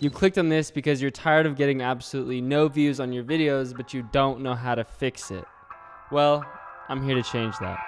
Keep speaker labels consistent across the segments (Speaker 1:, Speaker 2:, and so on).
Speaker 1: You clicked on this because you're tired of getting absolutely no views on your videos, but you don't know how to fix it. Well, I'm here to change that.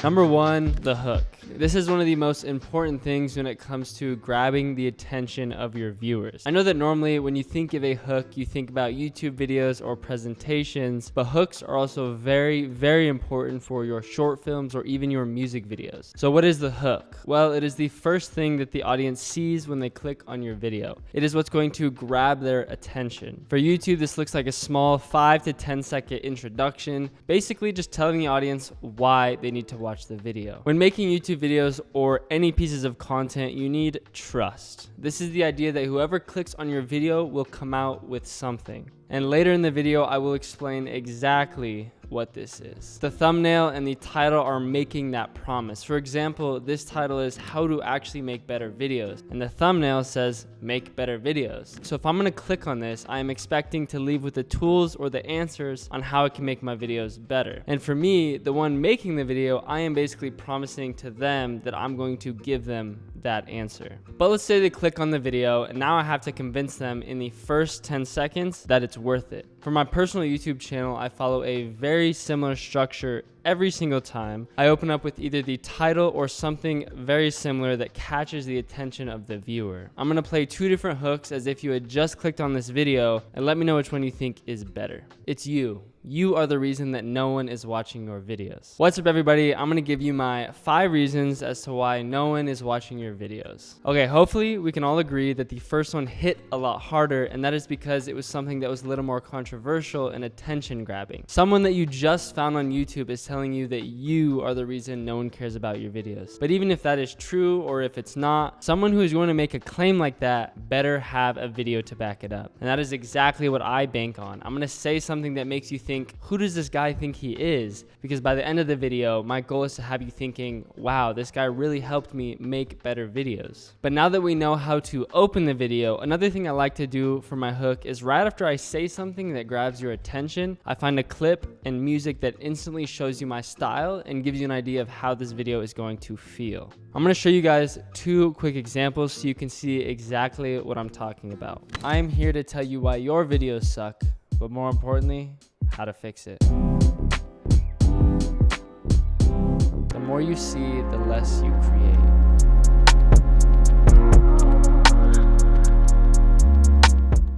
Speaker 1: Number one, the hook. This is one of the most important things when it comes to grabbing the attention of your viewers. I know that normally when you think of a hook, you think about YouTube videos or presentations, but hooks are also very, very important for your short films or even your music videos. So what is the hook? Well, it is the first thing that the audience sees when they click on your video. It is what's going to grab their attention. For YouTube, this looks like a small 5 to 10 second introduction, basically just telling the audience why they need to watch the video. When making YouTube videos or any pieces of content, you need trust. This is the idea that whoever clicks on your video will come out with something. And later in the video, I will explain exactly what this is. The thumbnail and the title are making that promise. For example, this title is how to actually make better videos, and the thumbnail says make better videos. So if I'm gonna click on this, I am expecting to leave with the tools or the answers on how I can make my videos better. And for me, the one making the video, I am basically promising to them that I'm going to give them that answer. But let's say they click on the video, and now I have to convince them in the first 10 seconds that it's worth it. For my personal YouTube channel, I follow a very similar structure every single time. I open up with either the title or something very similar that catches the attention of the viewer. I'm gonna play 2 different hooks as if you had just clicked on this video, and let me know which one you think is better. It's you. You are the reason that no one is watching your videos. What's up, everybody? I'm gonna give you my 5 reasons as to why no one is watching your videos. Okay, hopefully we can all agree that the first one hit a lot harder, and that is because it was something that was a little more controversial and attention grabbing. Someone that you just found on YouTube is telling you that you are the reason no one cares about your videos. But even if that is true or if it's not, someone who is going to make a claim like that better have a video to back it up. And that is exactly what I bank on. I'm gonna say something that makes you think, who does this guy think he is? Because by the end of the video, my goal is to have you thinking, wow, this guy really helped me make better videos. But now that we know how to open the video, another thing I like to do for my hook is right after I say something that grabs your attention, I find a clip and music that instantly shows you my style and gives you an idea of how this video is going to feel. I'm going to show you guys 2 quick examples so you can see exactly what I'm talking about. I am here to tell you why your videos suck, but more importantly, how to fix it. The more you see, the less you create.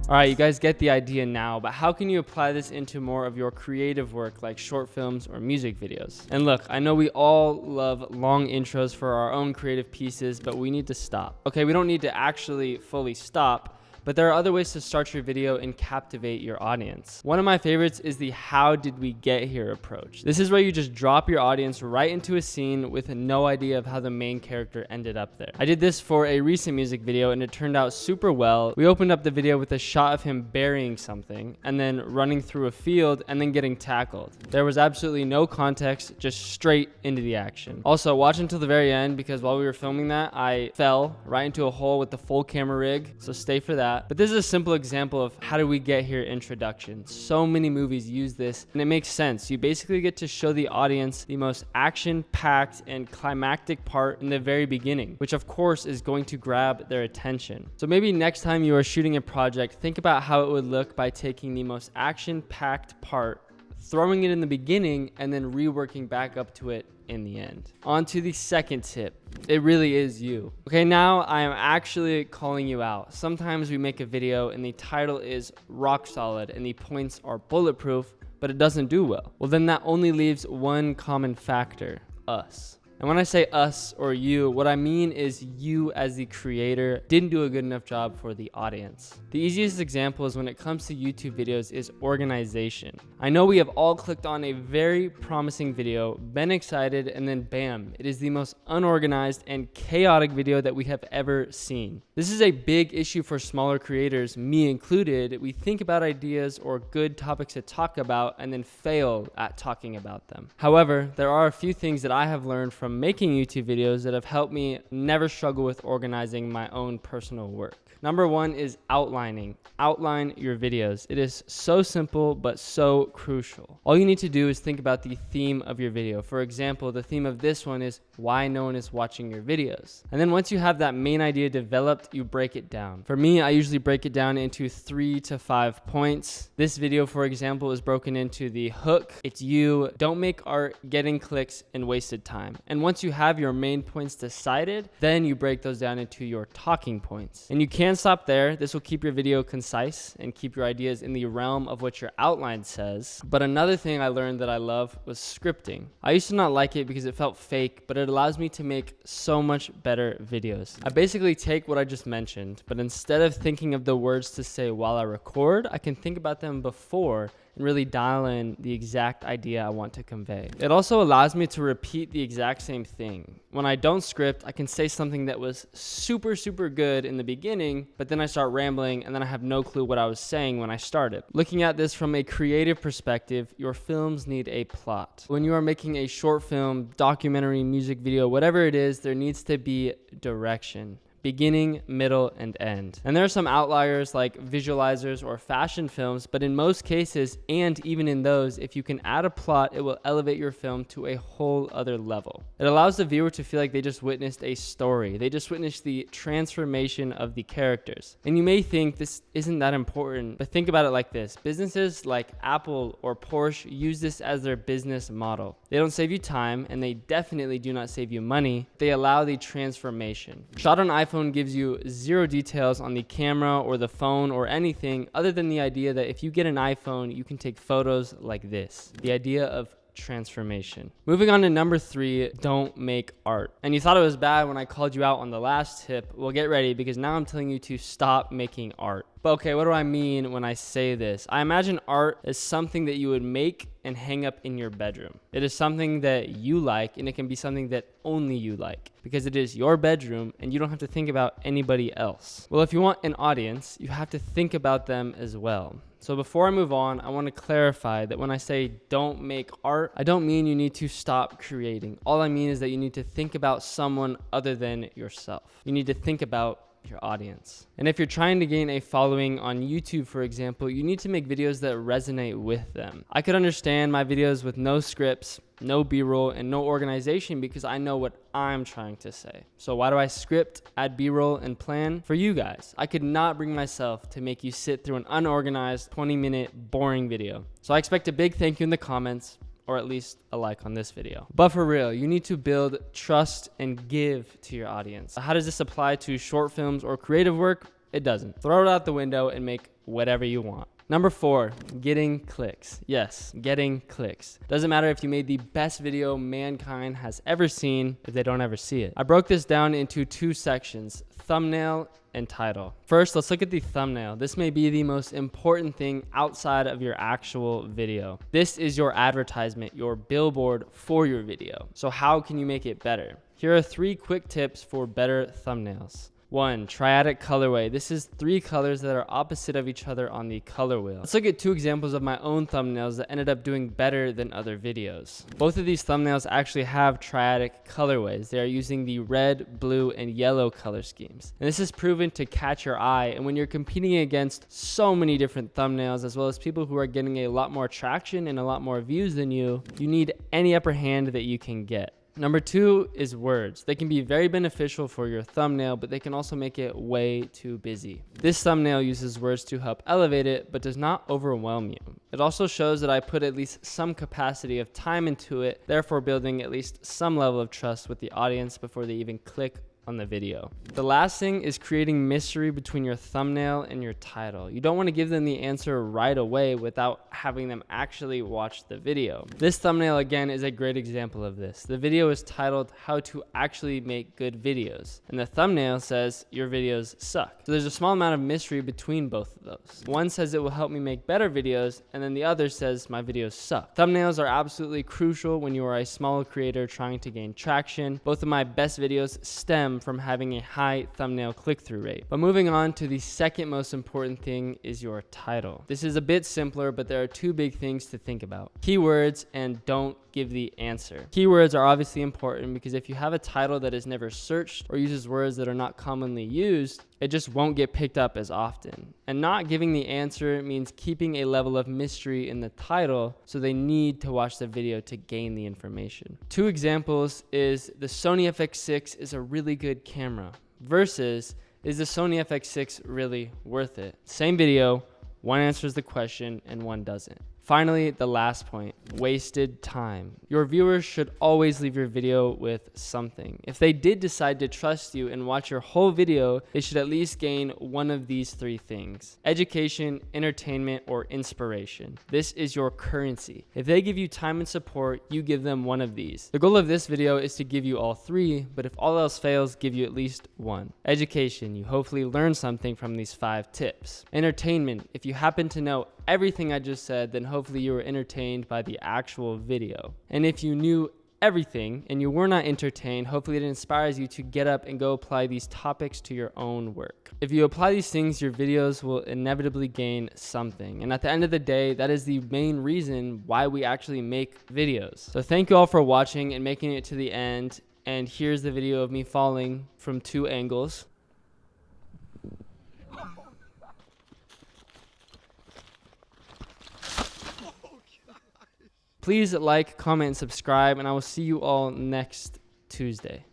Speaker 1: All right, you guys get the idea now, but how can you apply this into more of your creative work like short films or music videos? And look, I know we all love long intros for our own creative pieces, but we need to stop. Okay, we don't need to actually fully stop, but there are other ways to start your video and captivate your audience. One of my favorites is the how did we get here approach. This is where you just drop your audience right into a scene with no idea of how the main character ended up there. I did this for a recent music video and it turned out super well. We opened up the video with a shot of him burying something and then running through a field and then getting tackled. There was absolutely no context, just straight into the action. Also, watch until the very end because while we were filming that, I fell right into a hole with the full camera rig, so stay for that. But this is a simple example of how do we get here introduction. So many movies use this and it makes sense. You basically get to show the audience the most action-packed and climactic part in the very beginning, which of course is going to grab their attention. So maybe next time you are shooting a project, think about how it would look by taking the most action-packed part, throwing it in the beginning, and then reworking back up to it in the end. On to the second tip. It really is you. Okay, now I am actually calling you out. Sometimes we make a video and the title is rock solid and the points are bulletproof, but it doesn't do well. Well, then that only leaves one common factor, us. And when I say us or you, what I mean is you as the creator didn't do a good enough job for the audience. The easiest example is when it comes to YouTube videos is organization. I know we have all clicked on a very promising video, been excited, and then bam, it is the most unorganized and chaotic video that we have ever seen. This is a big issue for smaller creators, me included. We think about ideas or good topics to talk about and then fail at talking about them. However, there are a few things that I have learned from making YouTube videos that have helped me never struggle with organizing my own personal work. Number one is outlining. Outline your videos. It is so simple, but so crucial. All you need to do is think about the theme of your video. For example, the theme of this one is why no one is watching your videos. And then once you have that main idea developed, you break it down. For me, I usually break it down into 3 to 5 points. This video, for example, is broken into the hook. It's you, don't make art, getting clicks, and wasted time. And once you have your main points decided, then you break those down into your talking points. And you can't stop there. This will keep your video concise and keep your ideas in the realm of what your outline says. But another thing I learned that I love was scripting. I used to not like it because it felt fake, but it allows me to make so much better videos. I basically take what I just mentioned, but instead of thinking of the words to say while I record, I can think about them before and really dial in the exact idea I want to convey. It also allows me to repeat the exact same thing. When I don't script, I can say something that was super good in the beginning, but then I start rambling and then I have no clue what I was saying when I started. Looking at this from a creative perspective, your films need a plot. When you are making a short film, documentary, music video, whatever it is, there needs to be direction. Beginning, middle, and end. And there are some outliers like visualizers or fashion films, but in most cases, and even in those, if you can add a plot, it will elevate your film to a whole other level. It allows the viewer to feel like they just witnessed a story. They just witnessed the transformation of the characters. And you may think this isn't that important, but think about it like this. Businesses like Apple or Porsche use this as their business model. They don't save you time, and they definitely do not save you money. They allow the transformation. Shot on iPhone gives you zero details on the camera or the phone or anything other than the idea that if you get an iPhone, you can take photos like this. The idea of transformation. Moving on to number 3, don't make art. And you thought it was bad when I called you out on the last tip. Well, get ready because now I'm telling you to stop making art. But okay, what do I mean when I say this? I imagine art is something that you would make and hang up in your bedroom. It is something that you like, and it can be something that only you like because it is your bedroom and you don't have to think about anybody else. Well, if you want an audience, you have to think about them as well. So before I move on, I want to clarify that when I say don't make art, I don't mean you need to stop creating. All I mean is that you need to think about someone other than yourself. You need to think about your audience. And if you're trying to gain a following on YouTube, for example, you need to make videos that resonate with them. I could understand my videos with no scripts, no B-roll, and no organization because I know what I'm trying to say. So why do I script, add B-roll, and plan? For you guys. I could not bring myself to make you sit through an unorganized 20-minute boring video. So I expect a big thank you in the comments, or at least a like on this video. But for real, you need to build trust and give to your audience. How does this apply to short films or creative work? It doesn't. Throw it out the window and make whatever you want. Number 4, getting clicks. Yes, getting clicks. Doesn't matter if you made the best video mankind has ever seen if they don't ever see it. I broke this down into 2 sections, thumbnail and title. First, let's look at the thumbnail. This may be the most important thing outside of your actual video. This is your advertisement, your billboard for your video. So how can you make it better? Here are 3 quick tips for better thumbnails. 1, triadic colorway. This is 3 colors that are opposite of each other on the color wheel. Let's look at 2 examples of my own thumbnails that ended up doing better than other videos. Both of these thumbnails actually have triadic colorways. They are using the red, blue, and yellow color schemes. And this is proven to catch your eye. And when you're competing against so many different thumbnails, as well as people who are getting a lot more traction and a lot more views than you, you need any upper hand that you can get. Number 2 is words. They can be very beneficial for your thumbnail, but they can also make it way too busy. This thumbnail uses words to help elevate it, but does not overwhelm you. It also shows that I put at least some capacity of time into it, therefore building at least some level of trust with the audience before they even click on the video. The last thing is creating mystery between your thumbnail and your title. You don't want to give them the answer right away without having them actually watch the video. This thumbnail again is a great example of this. The video is titled How to Actually Make Good Videos, and the thumbnail says your videos suck. So there's a small amount of mystery between both of those. One says it will help me make better videos, and then the other says my videos suck. Thumbnails are absolutely crucial when you are a small creator trying to gain traction. Both of my best videos stem from having a high thumbnail click-through rate. But moving on to the second most important thing is your title. This is a bit simpler, but there are 2 big things to think about. Keywords and don't give the answer. Keywords are obviously important because if you have a title that is never searched or uses words that are not commonly used, it just won't get picked up as often. And not giving the answer means keeping a level of mystery in the title, so they need to watch the video to gain the information. Two examples is the Sony FX6 is a really good camera versus is the Sony FX6 really worth it? Same video, one answers the question and one doesn't. Finally, the last point, wasted time. Your viewers should always leave your video with something. If they did decide to trust you and watch your whole video, they should at least gain one of these three things: education, entertainment, or inspiration. This is your currency. If they give you time and support, you give them one of these. The goal of this video is to give you all three, but if all else fails, give you at least one. Education, you hopefully learn something from these 5 tips. Entertainment, if you happen to know everything I just said, then hopefully you were entertained by the actual video. And if you knew everything and you were not entertained, hopefully it inspires you to get up and go apply these topics to your own work. If you apply these things, your videos will inevitably gain something. And at the end of the day, that is the main reason why we actually make videos. So thank you all for watching and making it to the end. And here's the video of me falling from 2 angles. Please like, comment, and subscribe, and I will see you all next Tuesday.